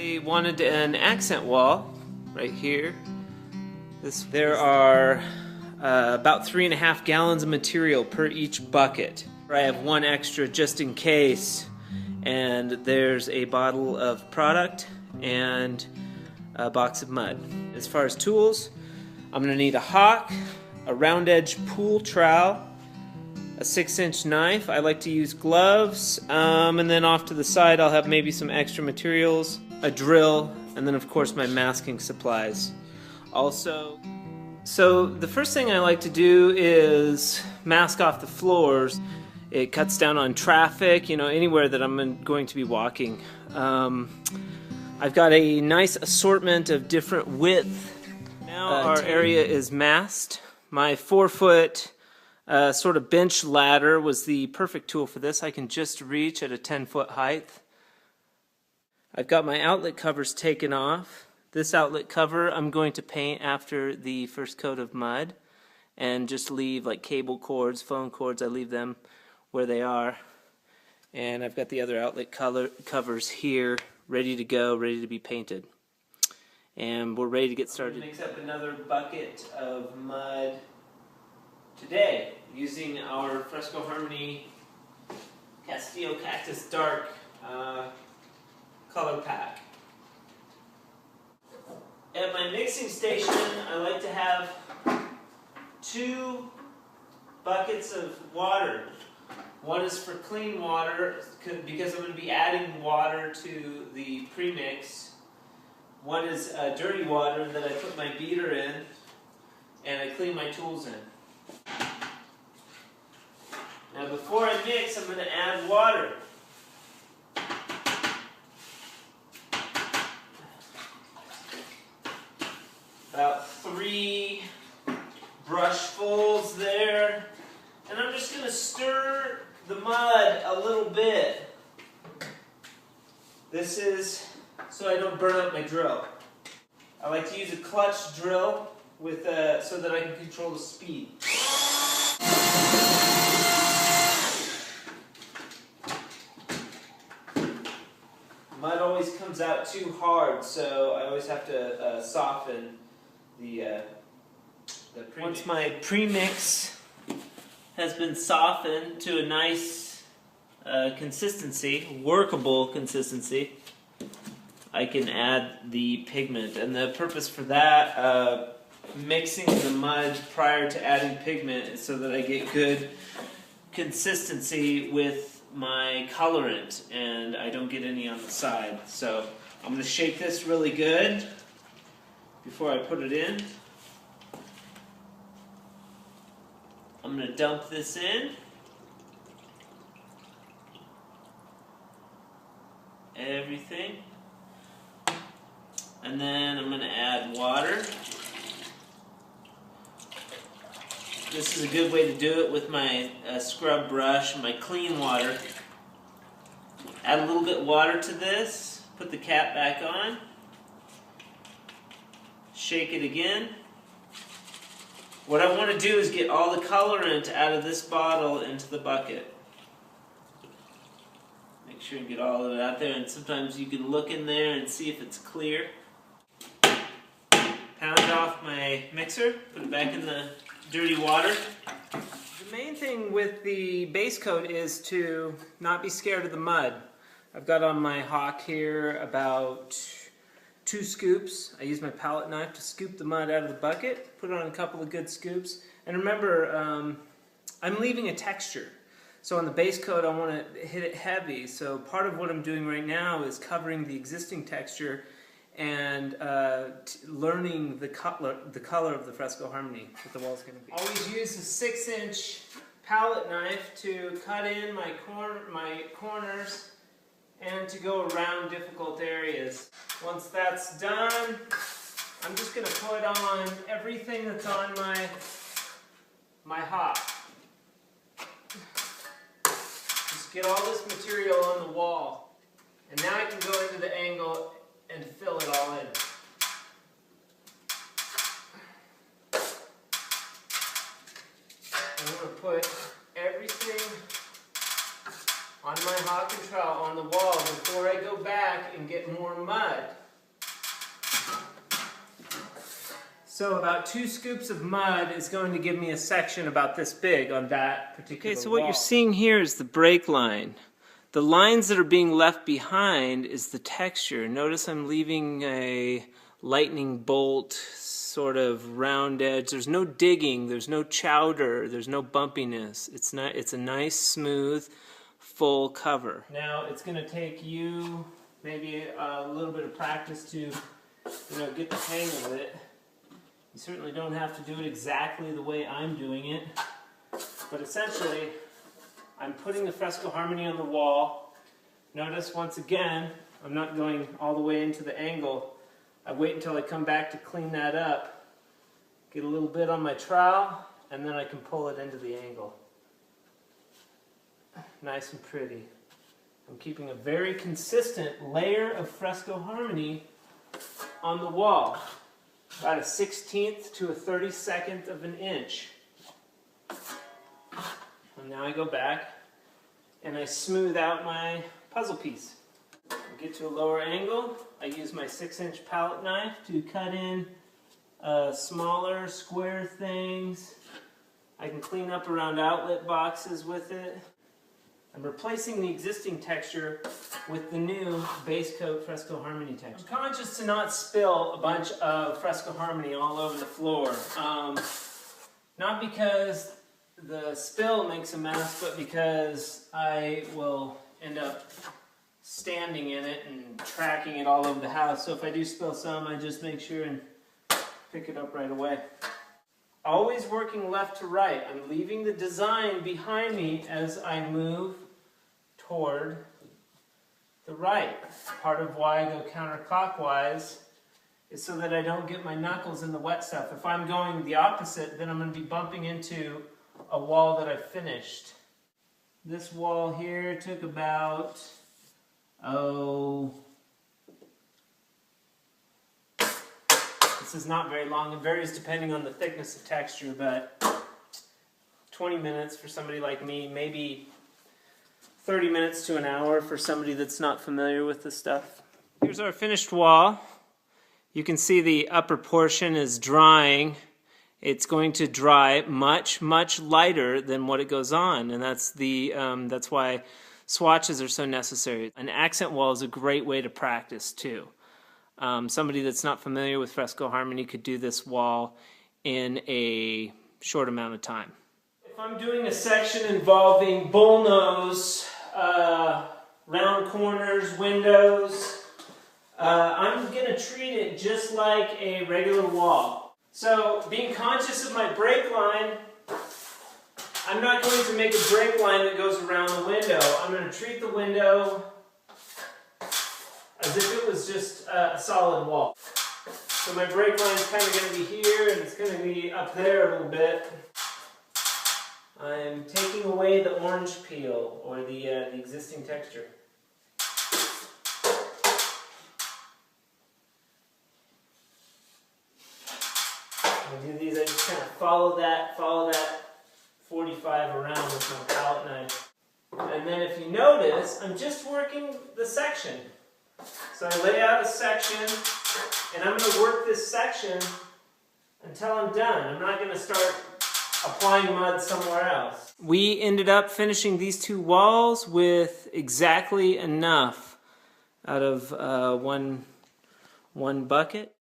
I wanted an accent wall right here. There are about 3.5 gallons of material per each bucket. I have one extra just in case, and there's a bottle of product and a box of mud. As far as tools, I'm going to need a hawk, a round edge pool trowel, a 6-inch knife. I like to use gloves, and then off to the side I'll have maybe some extra materials, a drill, and then of course my masking supplies. So the first thing I like to do is mask off the floors. It cuts down on traffic, you know, anywhere that I'm going to be walking. I've got a nice assortment of different width. Now our area is masked. My 4-foot sort of bench ladder was the perfect tool for this. I can just reach at a 10-foot height. I've got my outlet covers taken off. This outlet cover I'm going to paint after the first coat of mud and just leave like cable cords, phone cords, I leave them where they are. And I've got the other outlet covers here ready to go, ready to be painted. And we're ready to get started. Mix up another bucket of mud today using our Fresco Harmony Castillo Cactus Dark color pack. At my mixing station, I like to have 2 buckets of water. One is for clean water because I'm going to be adding water to the premix. One is dirty water that I put my beater in and I clean my tools in. Now before I mix, I'm going to add water. About 3 brushfuls there. And I'm just going to stir the mud a little bit. This is so I don't burn up my drill. I like to use a clutch drill with so that I can control the speed. Mud always comes out too hard, so I always have to soften the premix. Once my premix has been softened to a nice consistency, workable consistency, I can add the pigment. And the purpose for that, mixing the mud prior to adding pigment, is so that I get good consistency with my colorant and I don't get any on the side. So I'm going to shake this really good before I put it in. I'm going to dump this in. Everything. And then I'm going to add water. This is a good way to do it with my scrub brush and my clean water. Add a little bit of water to this. Put the cap back on. Shake it again. What I want to do is get all the colorant out of this bottle into the bucket. Make sure you get all of it out there, and sometimes you can look in there and see if it's clear. Pound off my mixer, put it back in the dirty water. The main thing with the base coat is to not be scared of the mud. I've got on my hawk here about 2 scoops. I use my palette knife to scoop the mud out of the bucket, put on a couple of good scoops. And remember, I'm leaving a texture. So on the base coat, I want to hit it heavy. So part of what I'm doing right now is covering the existing texture and learning the color of the Fresco Harmony that the wall's going to be. Always use a 6-inch palette knife to cut in my corners and to go around difficult areas. Once that's done, I'm just going to put on everything that's on my hawk. Just get all this material on the wall. And now I can go into the angle and fill it all in. I'm going to put everything on my hawk and trowel on the wall before I go back and get get more mud. So about 2 scoops of mud is going to give me a section about this big on that particular wall. Okay, so what you're seeing here is the break line. The lines that are being left behind is the texture. Notice I'm leaving a lightning bolt sort of round edge. There's no digging, there's no chowder, there's no bumpiness. It's a nice, smooth, full cover. Now it's going to take you maybe a little bit of practice to, get the hang of it. You certainly don't have to do it exactly the way I'm doing it, but essentially I'm putting the Fresco Harmony on the wall. Notice once again, I'm not going all the way into the angle. I wait until I come back to clean that up, get a little bit on my trowel, and then I can pull it into the angle. Nice and pretty. I'm keeping a very consistent layer of Fresco Harmony on the wall. About a 1/16 to a 32nd of an inch. And now I go back and I smooth out my puzzle piece. I get to a lower angle. I use my 6-inch palette knife to cut in smaller square things. I can clean up around outlet boxes with it. I'm replacing the existing texture with the new base coat Fresco Harmony texture. I'm conscious to not spill a bunch of Fresco Harmony all over the floor. Not because the spill makes a mess, but because I will end up standing in it and tracking it all over the house. So if I do spill some, I just make sure and pick it up right away. Always working left to right. I'm leaving the design behind me as I move toward the right. Part of why I go counterclockwise is so that I don't get my knuckles in the wet stuff. If I'm going the opposite, then I'm going to be bumping into a wall that I finished. This wall here took about, this is not very long. It varies depending on the thickness of texture, but 20 minutes for somebody like me, maybe 30 minutes to an hour for somebody that's not familiar with this stuff. Here's our finished wall. You can see the upper portion is drying. It's going to dry much, much lighter than what it goes on, and that's why swatches are so necessary. An accent wall is a great way to practice too. Somebody that's not familiar with Fresco Harmony could do this wall in a short amount of time. If I'm doing a section involving bullnose, round corners, windows, I'm going to treat it just like a regular wall. So, being conscious of my break line, I'm not going to make a break line that goes around the window. I'm going to treat the window as if it was just a solid wall. So my break line is kind of going to be here, and it's going to be up there a little bit. I'm taking away the orange peel, or the existing texture. When I do these, I just kind of follow that 45 around with my palette knife. And then if you notice, I'm just working the section. So I lay out a section, and I'm going to work this section until I'm done. I'm not going to start applying mud somewhere else. We ended up finishing these 2 walls with exactly enough out of one bucket.